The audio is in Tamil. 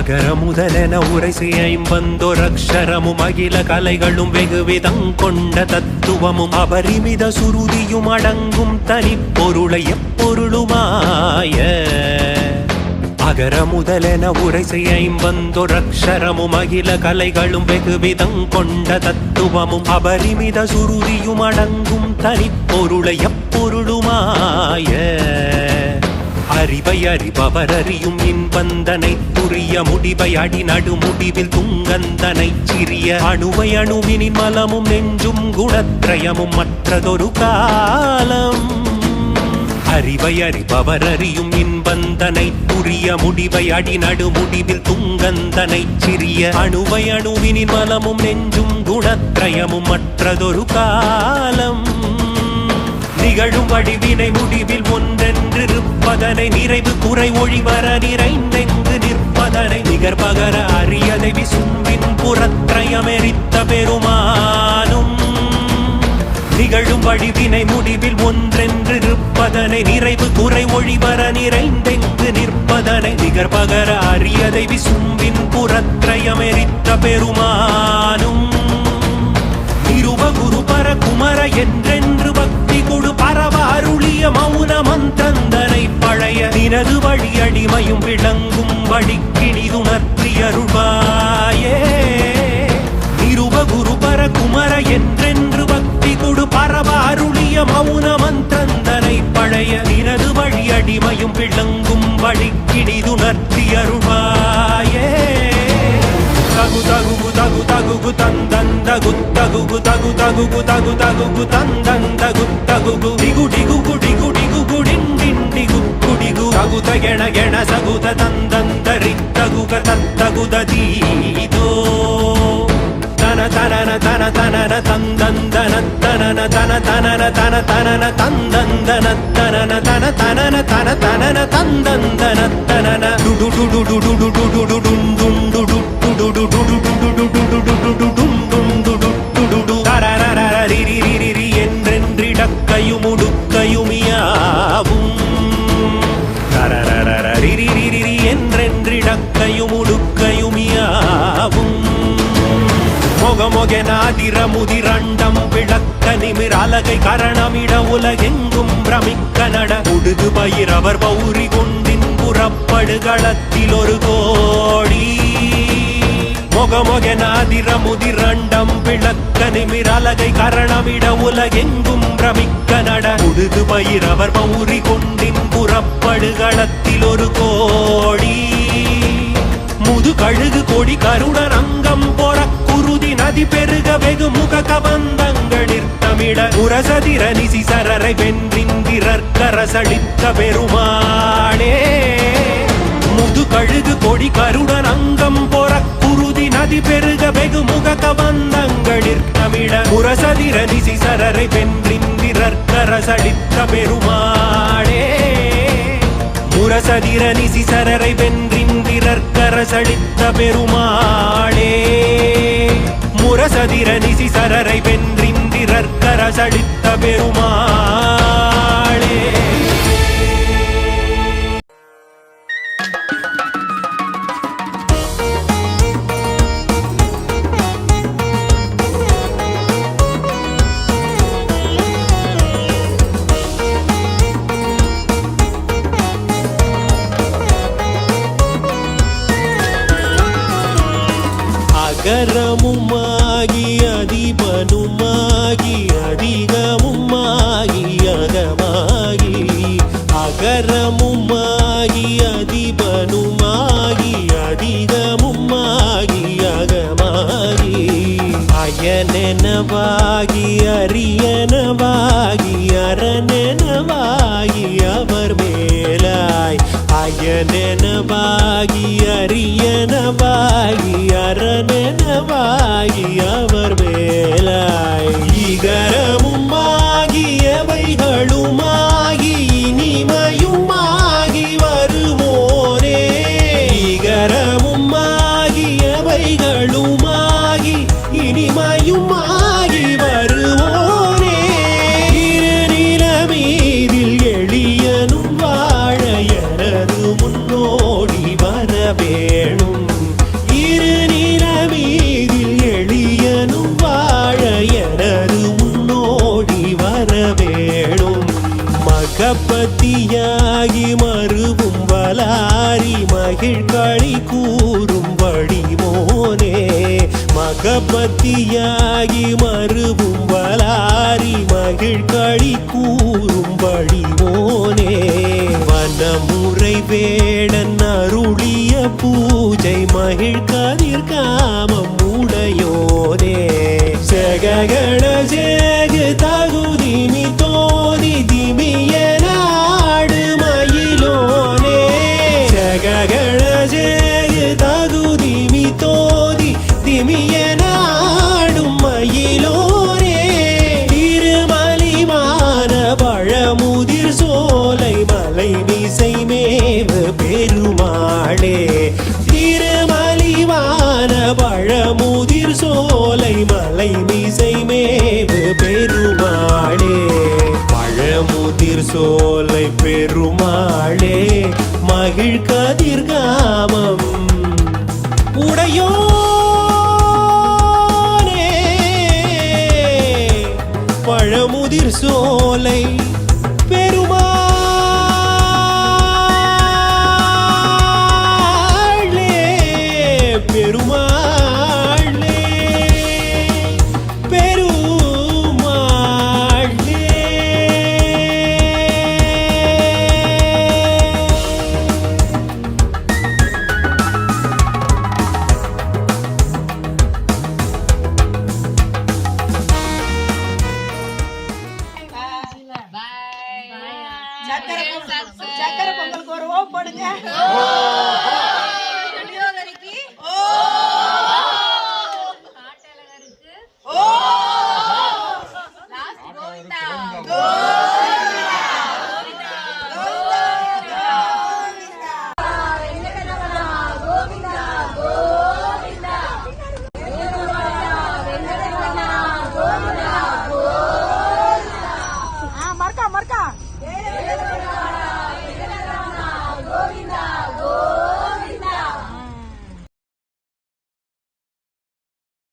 அகர முதலென உரைசை ஐம்பந்தொரக்ஷரமும் அகில கலைகளும் வெகுவிதங் கொண்ட தத்துவமும் அபரிமித சுருதியும் அடங்கும் தனிப்பொருளை எப்பொருளுமாய அகர முதலென உரைசை ஐம்பந்தொரக்ஷரமும் அகில கலைகளும் வெகுவிதங் கொண்ட தத்துவமும் அபரிமித சுருதியும் அடங்கும் தனிப்பொருளை எப்பொருளுமாய அறிவை அறிபவர் அறியும் இன்பந்தனை புரிய முடிவை அடி நடு முடிவில் துங்கந்தனை சிறிய அணுவை அணுவினின் மலமும் நெஞ்சும் குணத்ரயமும் மற்றதொரு காலம் அறிவை அறிபவர் அறியும் இன்பந்தனை புரிய முடிவை அடி நடு முடிவில் துங்கந்தனை சிறிய அணுவை அணுவினின் மலமும் நெஞ்சும் குணத்ரயமும் மற்றதொரு காலம் நிகழும் வடிவினை முடிவில் ஒன்றென்றிருப்பதனை நிறைவு குறை ஒழிவர நிறைந்தெங்கு நிற்பதனை நிகர்பகர அரியதை விசும்பின் புறத்ரயமெரித்த பெருமானும் நிகழும் வடிவினை முடிவில் ஒன்றென்றிருப்பதனை நிறைவு குறை ஒழிவர நிறைந்தெங்கு நிற்பதனை நிகர்பகர அரியதை விசும்பின் புறத்ரயமெரித்த பெருமானும் நிருப குருபர குமர என்றென்று பக்தி கொடு பரவ அருளிய மௌன மந்தந்தனை பழைய நினது வழி அடிமையும் விளங்கும் வழிக்கிணிதுணர்த்தியருள்வாயே நிருப குருபர குமர என்றென்று பக்தி கொடு பரவ அருளிய மௌன மந்தந்தனை பழைய நினது வழி அடிமையும் விளங்கும் வழிக்கிணிதுணர்த்தியருள்வாயே தகு தகு தகு தகு தந்தந்தகு தகு தகு தகு தகு தகு தந்தந்தகு தகு டிகு டிகு டிகு டிகு டிண்டிண்டிகு குடிகு தகு தகெண கெண சகுத தந்தந்தரி தகுக தத்தகுத தீதோ தன தனன தன தனன தந்தந்தன தனன தன தனன தன தனன தந்தந்தன தனன தன தனன தன தனன தந்தந்தன தனன டுடு டுடு டுடு டுடு டுடு டுண்டு என்றென்றிடக்கையும் உடுக்கையுமியாவும் என்றென்றிடக்கையும் உடுக்கையுமியாவும் மொகமொகெனாதிர முதிரண்டம் விளக்க நிமிர் அலகை கரணமிட உலகெங்கும் பிரமிக்க நட உடுது பயிரவர் பௌரி கொண்டின் புறப்படுகளத்தில் ஒரு கோடி மொகமொகெனாதிர முதிரண்டம் விளக்க நிமிர் அலகை கரணமிட உலகெங்கும் பிரமிக்க நட உடுது பயிரவர் பௌரி கொண்டின் புறப்படுகளத்தில் ஒரு கோடி முது கழுகு கொடி கருடன் அங்கம் போற குருதி நதி பெருக வெகு முக கபந்தங்களிற் தமிழ உரசதிர நிசி சரரை வென்றிந்திரற்கரசளித்த பெருமானே முது கழுகு கொடி கருடன் அங்கம் போற குருதி நதி பெருக வெகு முக கபந்தங்களிற் தமிழ உரசதிர நிசி சரரை வென்றிந்திரற்கரசளித்த பெருமானே முரசதிர நிசி சரரை வென்றிந்திரற்கரசளித்த பெருமாளே முரசதிர நிசி சரரை வென்றிந்திரற்கரசளித்த பெருமாளே அகரமுமாகி அதிபனுமாகி அதிகமுமாகி அகமாகி அகரமுமாகி அதிபனுமாகி அதிகமுமாகி அகமாகி அயனெனவாகி அரியனவாகி அரணெனவாகி அவர் மேலாய் அயனெனவாகி அரியனவாகி அரணெனவாகி அவர் மேலாய் இகரமுமாகி எவைகளுமாகி இனிமையுமாகி வருமோனே இகரமுமாகி எவைகளுமாகி இனிமையுமாகி வருவோனே நிலமீதில் எளியனும் வாழ எனது முன்னோடி வரவேணும் மகிழ்களி கூறும் வடிவோனே மகபத்தியாகி மறுவும் வலாரி மகிழ்களி கூறும் வடிவோனே வனமுறை வேடன் அருளிய பூஜை மகிழ் கதிர் காமம் உடையோனே ஜெககண ஜெகு தகுதிமி தோதி திமிய நாடு மயிலோனே ஜெககண ஜெகு தகுதிமி தோதி திமிய நாடும் மயிலோனே திருமலிமான பழமுதிர் சோலை மலை மிசை மேவு பெருமாளே திருமலிமான பழமுதிர் சோலை மலை மிசை மேவு பெருமாளே பழமுதிர் சோலை பெருமாளே மகிழ் கதிர் காமம் உடையோனே பழமுதிர் சோலை பெருமாளே பெருமாளே பெருமாளே சக்கரை பொங்கலுக்கு ஒரு ஓ போடுங்க.